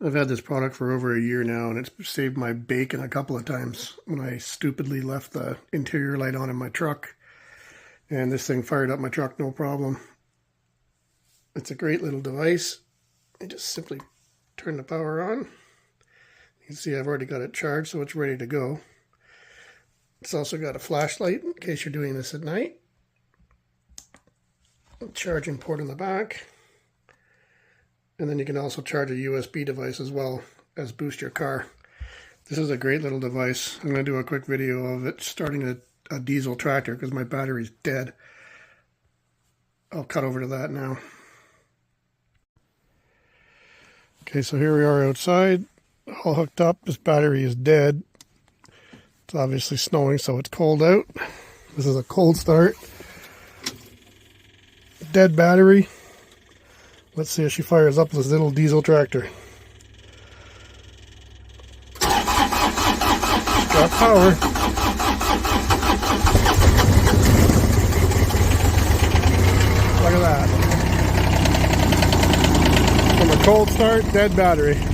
I've had this product for over a year now, and it's saved my bacon a couple of times when I stupidly left the interior light on in my truck. And this thing fired up my truck no problem. It's a great little device. I just simply turn the power on. You can see I've already got it charged, so it's ready to go. It's also got a flashlight in case you're doing this at night. A charging port in the back. And then you can also charge a USB device as well as boost your car. This is a great little device. I'm going to do a quick video of it starting a diesel tractor because my battery's dead. I'll cut over to that now. Okay, so here we are outside, all hooked up. This battery is dead. It's obviously snowing, so it's cold out. This is a cold start. Dead battery. Let's see if she fires up this little diesel tractor. Got power. Look at that. From a cold start, dead battery.